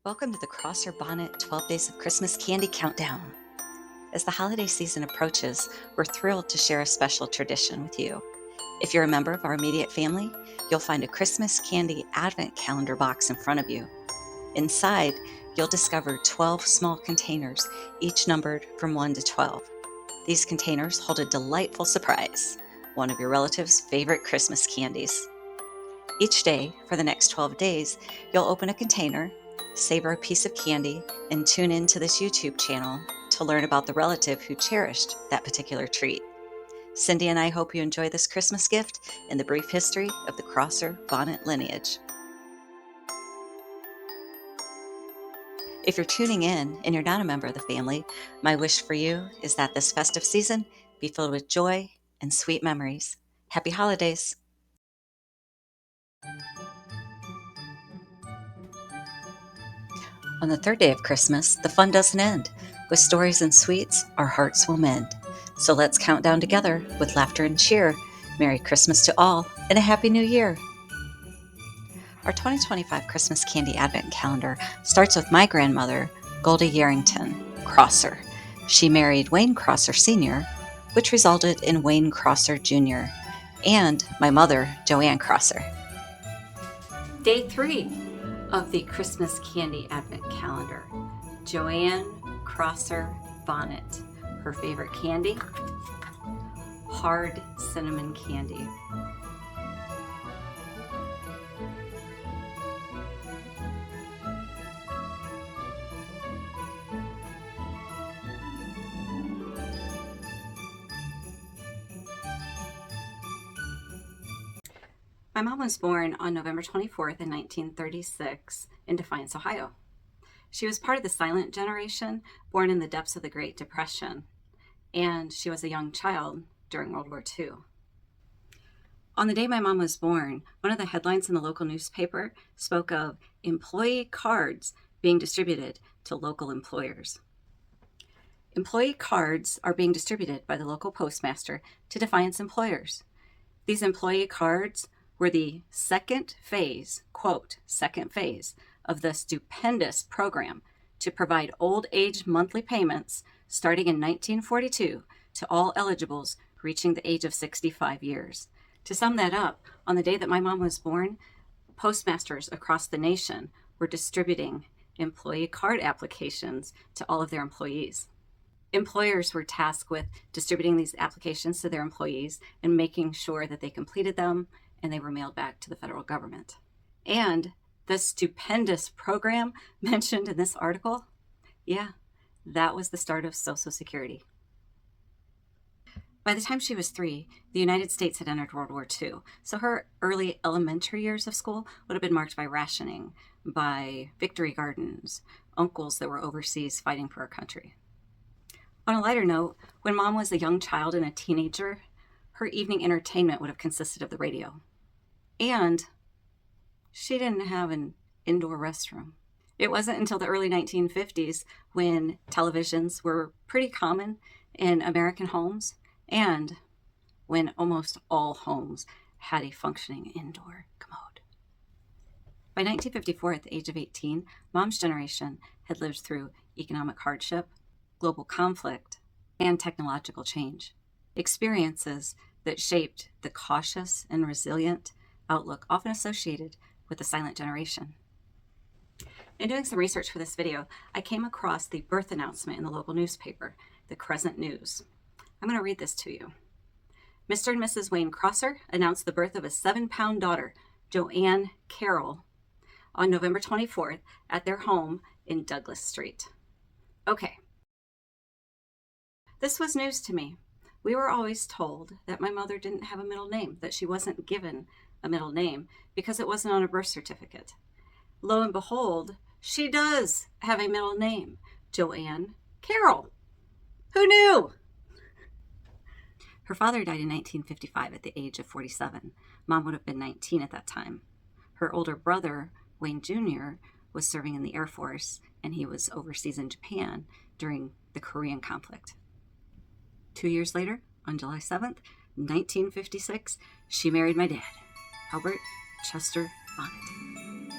Welcome to the Crosser Bonnett 12 Days of Christmas Candy Countdown. As the holiday season approaches, we're thrilled to share a special tradition with you. If you're a member of our immediate family, you'll find a Christmas candy advent calendar box in front of you. Inside, you'll discover 12 small containers, each numbered from 1 to 12. These containers hold a delightful surprise, one of your relative's favorite Christmas candies. Each day, for the next 12 days, you'll open a container, savor a piece of candy, and tune into this YouTube channel to learn about the relative who cherished that particular treat. Cindy and I hope you enjoy this Christmas gift in the brief history of the Crosser Bonnett lineage. If you're tuning in and you're not a member of the family, my wish for you is that this festive season be filled with joy and sweet memories. Happy holidays! On the third day of Christmas, the fun doesn't end. With stories and sweets, our hearts will mend. So let's count down together with laughter and cheer. Merry Christmas to all, and a Happy New Year! Our 2025 Christmas Candy Advent Calendar starts with my grandmother, Goldie Yarrington, Crosser. She married Wayne Crosser Sr., which resulted in Wayne Crosser Jr., and my mother, Joanne Crosser. Day 3 of the Christmas Candy Advent Calendar. Joanne Crosser Bonnett. Her favorite candy? Hard cinnamon candy. My mom was born on November 24th in 1936 in Defiance, Ohio. She was part of the silent generation, born in the depths of the Great Depression, and she was a young child during World War II. On the day my mom was born, one of the headlines in the local newspaper spoke of employee cards being distributed to local employers. Employee cards are being distributed by the local postmaster to Defiance employers. These employee cards were the second phase, quote, second phase of the stupendous program to provide old age monthly payments starting in 1942 to all eligibles reaching the age of 65 years. To sum that up, on the day that my mom was born, postmasters across the nation were distributing employee card applications to all of their employees. Employers were tasked with distributing these applications to their employees and making sure that they completed them and they were mailed back to the federal government. And the stupendous program mentioned in this article, yeah, that was the start of Social Security. By the time she was 3, the United States had entered World War II, so her early elementary years of school would have been marked by rationing, by victory gardens, uncles that were overseas fighting for our country. On a lighter note, when Mom was a young child and a teenager, her evening entertainment would have consisted of the radio. And she didn't have an indoor restroom. It wasn't until the early 1950s when televisions were pretty common in American homes and when almost all homes had a functioning indoor commode. By 1954, at the age of 18, Mom's generation had lived through economic hardship, global conflict, and technological change. Experiences that shaped the cautious and resilient outlook often associated with the silent generation. In doing some research for this video, I came across the birth announcement in the local newspaper, the Crescent News. I'm going to read this to you. Mr. and Mrs. Wayne Crosser announced the birth of a 7-pound daughter, Joanne Carroll, on November 24th at their home in Douglas Street. Okay. This was news to me. We were always told that my mother didn't have a middle name, that she wasn't given a middle name because it wasn't on a birth certificate. Lo and behold, she does have a middle name, Joanne Carroll. Who knew? Her father died in 1955 at the age of 47. Mom would have been 19 at that time. Her older brother, Wayne Jr., was serving in the Air Force, and he was overseas in Japan during the Korean conflict. 2 years later, on July 7th, 1956, she married my dad, Albert Chester Bonnett.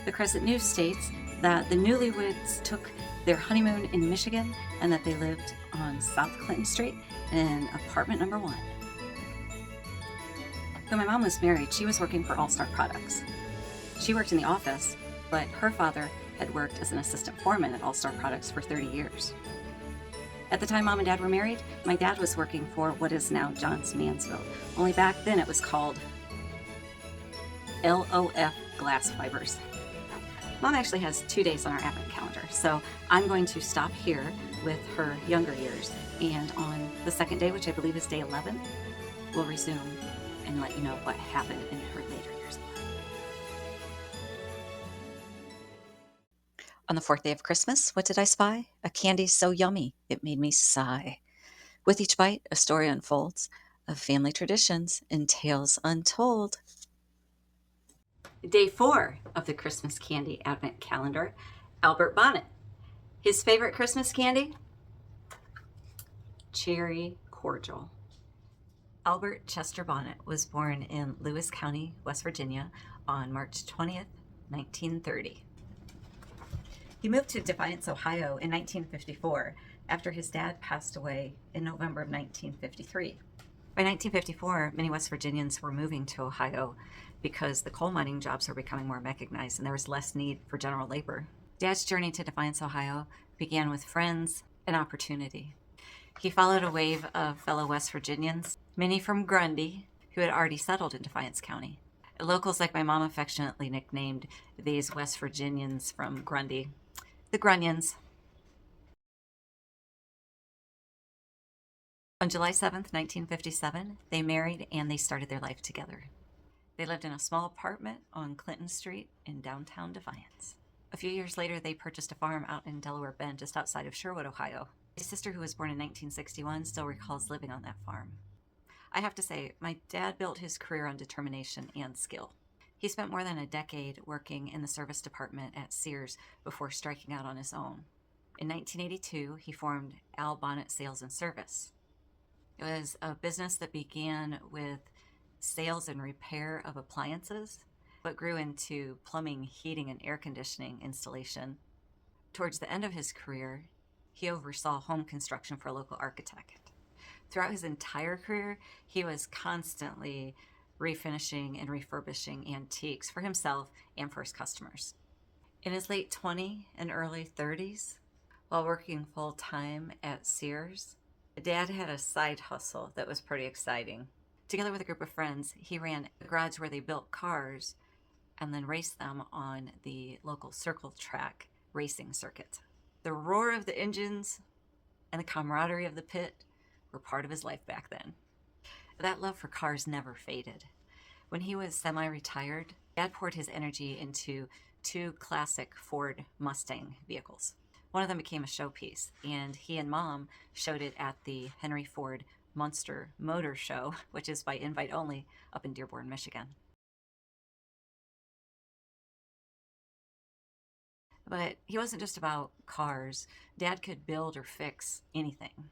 The Crescent News states that the newlyweds took their honeymoon in Michigan and that they lived on South Clinton Street in apartment number 1. When my mom was married, she was working for All Star Products. She worked in the office, but her father had worked as an assistant foreman at All Star Products for 30 years. At the time Mom and Dad were married, my dad was working for what is now Johns Mansfield. Only back then it was called LOF Glass Fibers. Mom actually has 2 days on our advent calendar, so I'm going to stop here with her younger years. And on the second day, which I believe is day 11, we'll resume and let you know what happened in her later years. On the 4th day of Christmas, what did I spy? A candy so yummy, it made me sigh. With each bite, a story unfolds of family traditions and tales untold. Day 4 of the Christmas Candy Advent Calendar, Albert Bonnett. His favorite Christmas candy? Cherry cordial. Albert Chester Bonnett was born in Lewis County, West Virginia on March 20th, 1930. He moved to Defiance, Ohio in 1954 after his dad passed away in November of 1953. By 1954, many West Virginians were moving to Ohio because the coal mining jobs were becoming more mechanized and there was less need for general labor. Dad's journey to Defiance, Ohio began with friends and opportunity. He followed a wave of fellow West Virginians, many from Grundy, who had already settled in Defiance County. Locals like my mom affectionately nicknamed these West Virginians from Grundy the Grunions. On July 7th, 1957, they married and they started their life together. They lived in a small apartment on Clinton Street in downtown Defiance. A few years later, they purchased a farm out in Delaware Bend, just outside of Sherwood, Ohio. His sister, who was born in 1961, still recalls living on that farm. I have to say, my dad built his career on determination and skill. He spent more than a decade working in the service department at Sears before striking out on his own. In 1982, he formed Al Bonnett Sales and Service. It was a business that began with sales and repair of appliances, but grew into plumbing, heating, and air conditioning installation. Towards the end of his career, he oversaw home construction for a local architect. Throughout his entire career, he was constantly refinishing and refurbishing antiques for himself and for his customers. In his late 20s and early 30s, while working full-time at Sears, Dad had a side hustle that was pretty exciting. Together with a group of friends, he ran a garage where they built cars and then raced them on the local circle track racing circuit. The roar of the engines and the camaraderie of the pit were part of his life back then. That love for cars never faded. When he was semi-retired, Dad poured his energy into 2 classic Ford Mustang vehicles. One of them became a showpiece, and he and Mom showed it at the Henry Ford Monster Motor Show, which is by invite only, up in Dearborn, Michigan. But he wasn't just about cars. Dad could build or fix anything.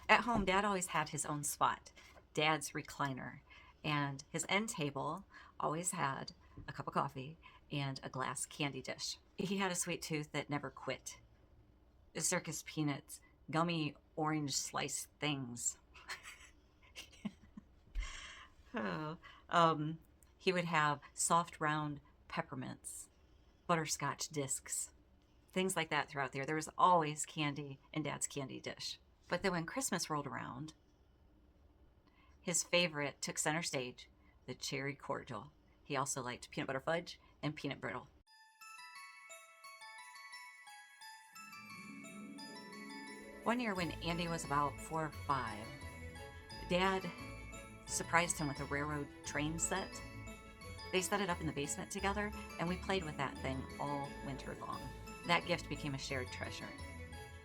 At home, Dad always had his own spot, Dad's recliner, and his end table always had a cup of coffee and a glass candy dish. He had a sweet tooth that never quit. Circus peanuts, gummy orange slice things. He would have soft round peppermints, butterscotch discs, things like that throughout there. There was always candy in Dad's candy dish. But then when Christmas rolled around, his favorite took center stage, the cherry cordial. He also liked peanut butter fudge and peanut brittle. One year when Andy was about 4 or 5, Dad surprised him with a railroad train set. They set it up in the basement together, and we played with that thing all winter long. That gift became a shared treasure.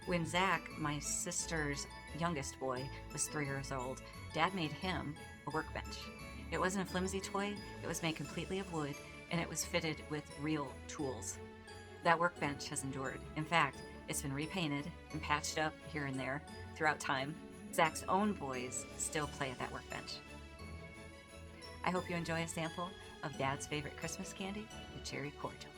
When Zach, my sister's youngest boy, was 3 years old, Dad made him a workbench. It wasn't a flimsy toy, it was made completely of wood, and it was fitted with real tools. That workbench has endured. In fact, it's been repainted and patched up here and there throughout time. Zach's own boys still play at that workbench. I hope you enjoy a sample of Dad's favorite Christmas candy, the cherry cordial.